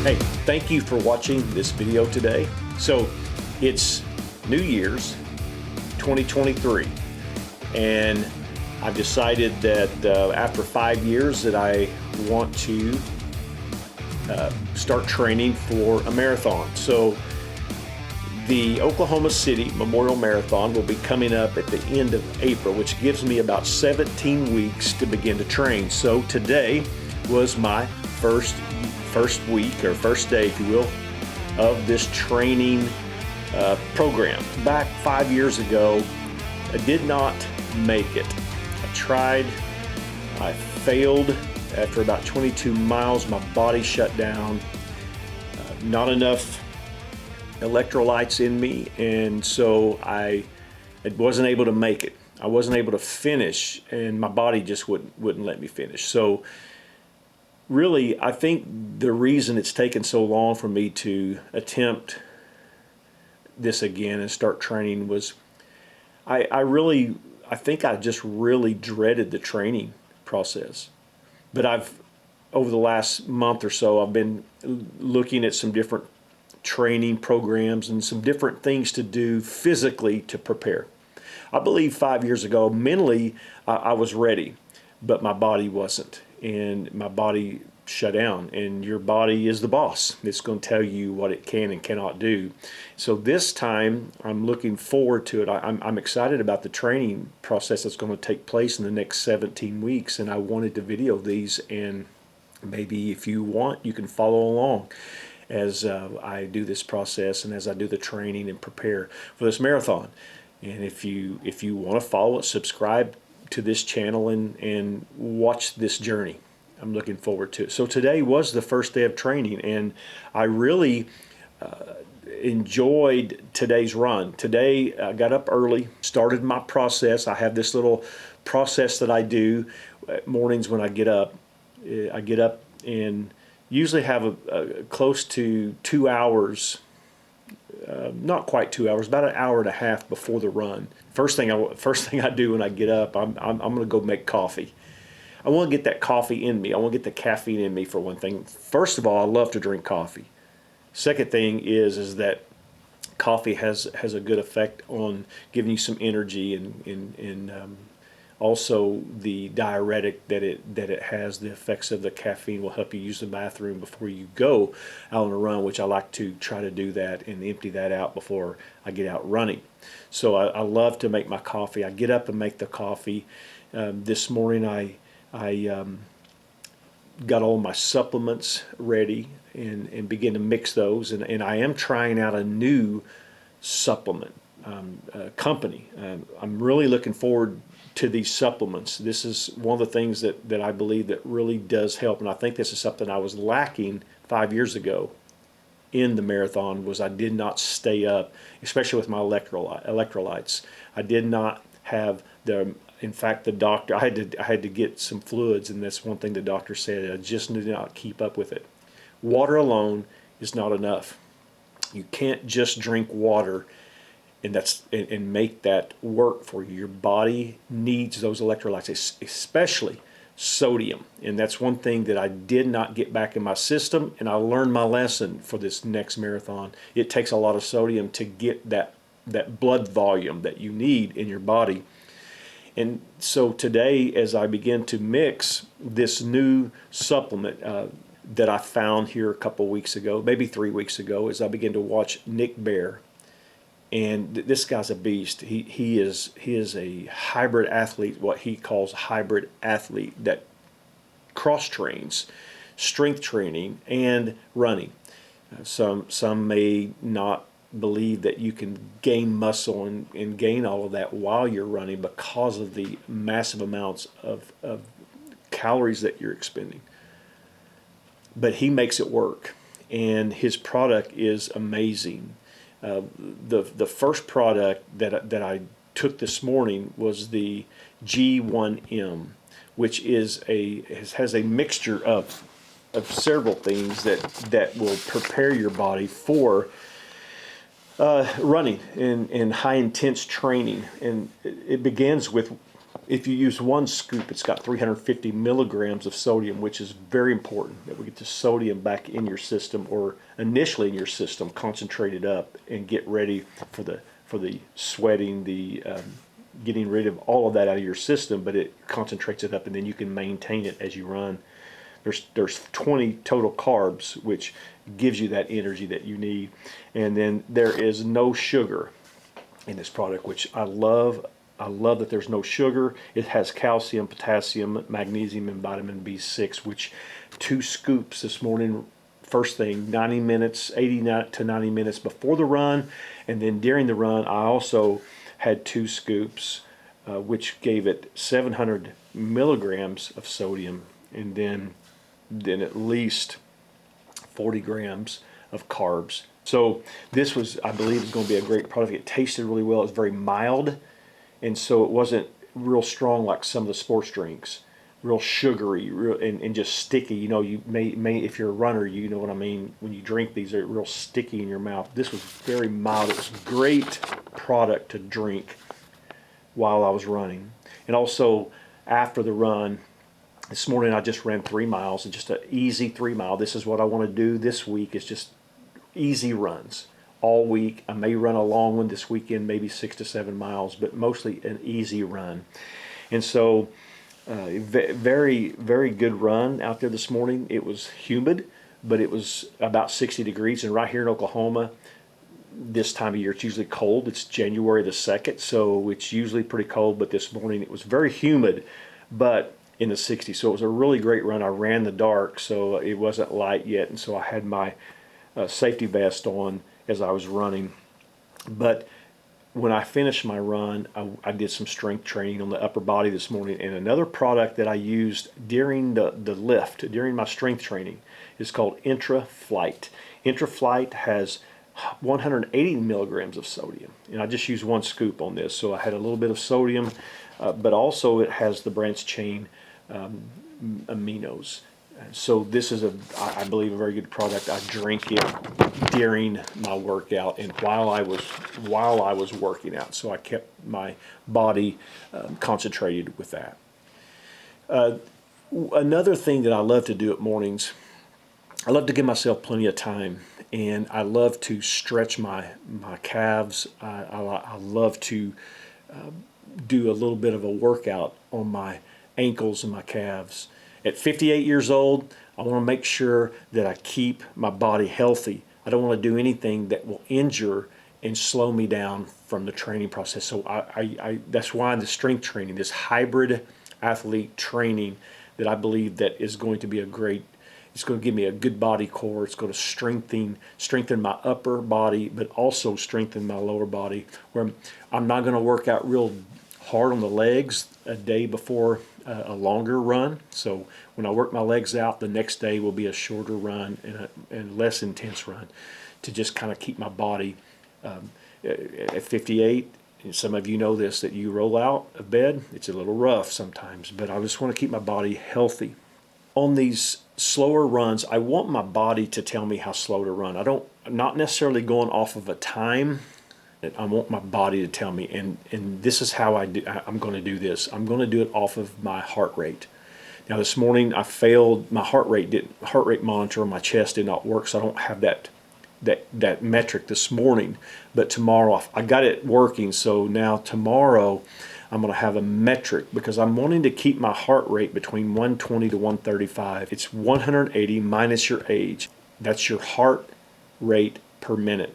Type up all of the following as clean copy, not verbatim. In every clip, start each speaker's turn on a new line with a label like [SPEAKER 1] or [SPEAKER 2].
[SPEAKER 1] Hey, thank you for watching this video today. So it's New Year's 2023, and I've decided that after 5 years that I want to start training for a marathon. So the Oklahoma City Memorial Marathon will be coming up at the end of April, which gives me about 17 weeks to begin to train. So today was my first week, or first day, if you will, of this training program. Back 5 years ago, I did not make it. I tried, I failed. After about 22 miles, my body shut down. Not enough electrolytes in me, and so I wasn't able to make it. I wasn't able to finish, and my body just wouldn't let me finish. So really, I think the reason it's taken so long for me to attempt this again and start training was I think I just really dreaded the training process. But over the last month or so, I've been looking at some different training programs and some different things to do physically to prepare. I believe 5 years ago, mentally, I was ready, but my body wasn't. And my body shut down, and your body is the boss. It's going to tell you what it can and cannot do. So this time I'm looking forward to it. I'm excited about the training process that's going to take place in the next 17 weeks, and I wanted to video these, and maybe if you want, you can follow along as I do this process and as I do the training and prepare for this marathon. And if you want to follow it, subscribe to this channel and watch this journey. I'm looking forward to it. So today was the first day of training, and I really enjoyed today's run. Today I got up early, started my process. I have this little process that I do mornings when I get up. I get up and usually have a close to 2 hours, not quite 2 hours, about an hour and a half before the run. First thing I do when I get up, I'm going to go make coffee. I want to get that coffee in me. I want to get the caffeine in me, for one thing. First of all, I love to drink coffee. Second thing is that coffee has a good effect on giving you some energy, and also the diuretic that it has, the effects of the caffeine will help you use the bathroom before you go out on a run, which I like to try to do that and empty that out before I get out running. So I love to make my coffee. I get up and make the coffee. This morning I got all my supplements ready and begin to mix those, and I am trying out a new supplement company. I'm really looking forward to these supplements. This is one of the things that I believe that really does help, and I think this is something I was lacking 5 years ago in the marathon, was I did not stay up, especially with my electrolytes. I did not have in fact, the doctor, I had to get some fluids, and that's one thing the doctor said. I just did not keep up with it. Water alone is not enough. You can't just drink water and make that work for you. Your body needs those electrolytes, especially sodium, and that's one thing that I did not get back in my system, and I learned my lesson for this next marathon. It takes a lot of sodium to get that blood volume that you need in your body. And so today, as I begin to mix this new supplement that I found here a couple weeks ago, maybe 3 weeks ago, as I begin to watch Nick Bear, and this guy's a beast. He is a hybrid athlete, what he calls hybrid athlete, that cross trains strength training and running. Some may not believe that you can gain muscle and gain all of that while you're running because of the massive amounts of calories that you're expending. But he makes it work, and his product is amazing. The first product that I took this morning was the G1M, which has a mixture of several things that will prepare your body for running and high intense training. And it begins with If you use one scoop, it's got 350 milligrams of sodium, which is very important that we get the sodium back in your system, or initially in your system, concentrated up and get ready for the sweating, the getting rid of all of that out of your system. But it concentrates it up, and then you can maintain it as you run. There's 20 total carbs, which gives you that energy that you need, and then there is no sugar in this product, which I love. I love that there's no sugar. It has calcium, potassium, magnesium, and vitamin B6, which 2 scoops this morning, first thing, 90 minutes, 80 to 90 minutes before the run. And then during the run, I also had 2 scoops, which gave it 700 milligrams of sodium, and then at least 40 grams of carbs. So this was, I believe, is going to be a great product. It tasted really well. It's very mild. And so it wasn't real strong like some of the sports drinks, real sugary, and just sticky. You know, you may if you're a runner, you know what I mean. When you drink these, they're real sticky in your mouth. This was very mild. It was a great product to drink while I was running. And also after the run, this morning I just ran 3 miles, just an easy 3 mile. This is what I want to do this week, is just easy runs. All week. I may run a long one this weekend, maybe 6 to 7 miles, but mostly an easy run. And so very, very good run out there this morning. It was humid, but it was about 60 degrees. And right here in Oklahoma, this time of year, it's usually cold. It's January the 2nd, so it's usually pretty cold, but this morning it was very humid, but in the 60s. So it was a really great run. I ran the dark, so it wasn't light yet, and so I had my safety vest on as I was running. But when I finished my run, I did some strength training on the upper body this morning. And another product that I used during the lift, during my strength training, is called IntraFlight. IntraFlight has 180 milligrams of sodium. And I just used 1 scoop on this. So I had a little bit of sodium, but also it has the branched chain aminos. So this is I believe, a very good product. I drank it during my workout and while I was working out. So I kept my body concentrated with that. Another thing that I love to do at mornings, I love to give myself plenty of time, and I love to stretch my calves. I love to do a little bit of a workout on my ankles and my calves. At 58 years old, I want to make sure that I keep my body healthy. I don't want to do anything that will injure and slow me down from the training process. So that's why the strength training, this hybrid athlete training, that I believe that is going to be it's going to give me a good body core. It's going to strengthen my upper body, but also strengthen my lower body, where I'm not going to work out real hard on the legs a day before a longer run. So when I work my legs out, the next day will be a shorter run and a less intense run, to just kind of keep my body at 58. And some of you know this, that you roll out of bed, it's a little rough sometimes, but I just want to keep my body healthy. On these slower runs, I want my body to tell me how slow to run. I'm not necessarily going off of a time. I want my body to tell me, and this is how I'm going to do this. I'm going to do it off of my heart rate. Now this morning I failed. My heart rate monitor on my chest did not work, so I don't have that metric this morning. But tomorrow I got it working, so now tomorrow I'm going to have a metric, because I'm wanting to keep my heart rate between 120 to 135. It's 180 minus your age. That's your heart rate per minute.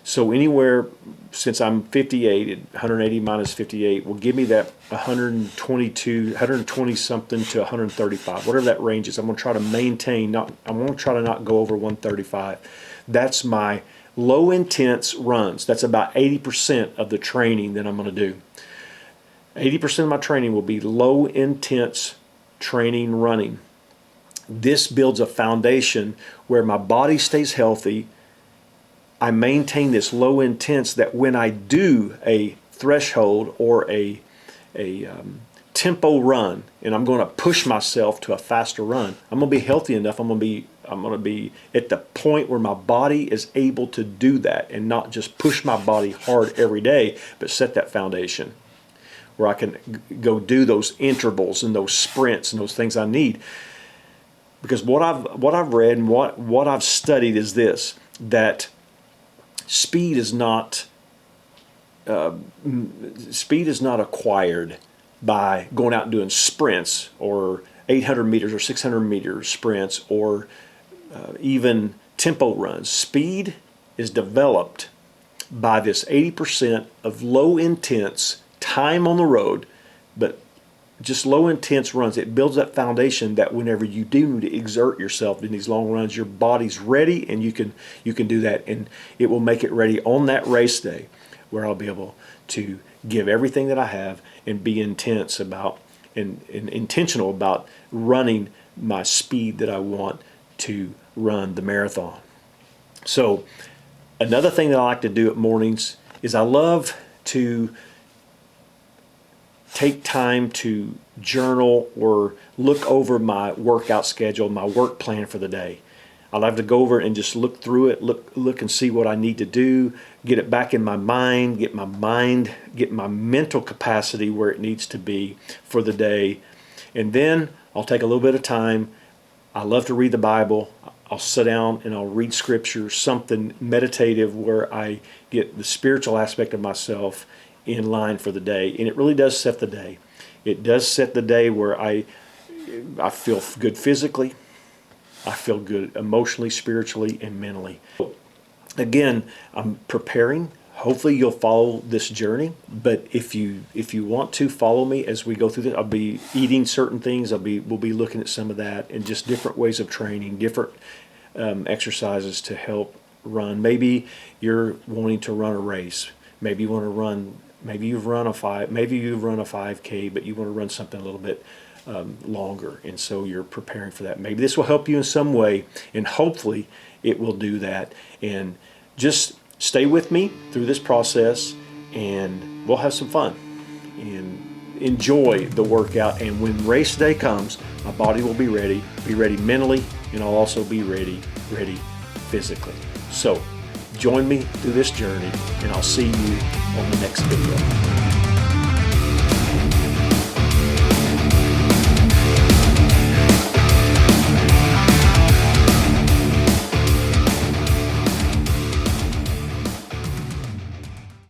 [SPEAKER 1] So anywhere, since I'm 58, 180 minus 58 will give me that 120 something to 135, whatever that range is. I'm going to try to maintain, I'm going to try to not go over 135. That's my low intense runs. That's about 80% of the training that I'm going to do. 80% of my training will be low intense training running. This builds a foundation where my body stays healthy. I maintain this low intense, that when I do a threshold or a tempo run, and I'm going to push myself to a faster run, I'm going to be healthy enough. I'm going to be at the point where my body is able to do that, and not just push my body hard every day, but set that foundation. where I can go do those intervals and those sprints and those things I need. Because what I've read and what I've studied is this, that speed is not acquired by going out and doing sprints or 800 meters or 600 meters sprints or even tempo runs. Speed is developed by this 80% of low intense time on the road, but just low intense runs. It builds that foundation that whenever you do need to exert yourself in these long runs, your body's ready and you can do that, and it will make it ready on that race day where I'll be able to give everything that I have and be intense about and intentional about running my speed that I want to run the marathon. So another thing that I like to do at mornings is I love to take time to journal or look over my workout schedule, my work plan for the day. I love to go over and just look through it, look and see what I need to do, get it back in my mind, get my mental capacity where it needs to be for the day. And then I'll take a little bit of time. I love to read the Bible. I'll sit down and I'll read scripture, something meditative where I get the spiritual aspect of myself in line for the day. And it really does set the day. It does set the day where I feel good physically, I feel good emotionally, spiritually, and mentally. Again, I'm preparing. Hopefully you'll follow this journey, but if you want to follow me as we go through this, I'll be eating certain things. We'll be looking at some of that and just different ways of training, different exercises to help run. Maybe you're wanting to run a race. Maybe you want to run. Maybe you've run a 5K, but you want to run something a little bit longer, and so you're preparing for that. Maybe this will help you in some way, and hopefully it will do that. And just stay with me through this process, and we'll have some fun and enjoy the workout. And when race day comes, my body will be ready mentally, and I'll also be ready physically. So join me through this journey, and I'll see you on the next video.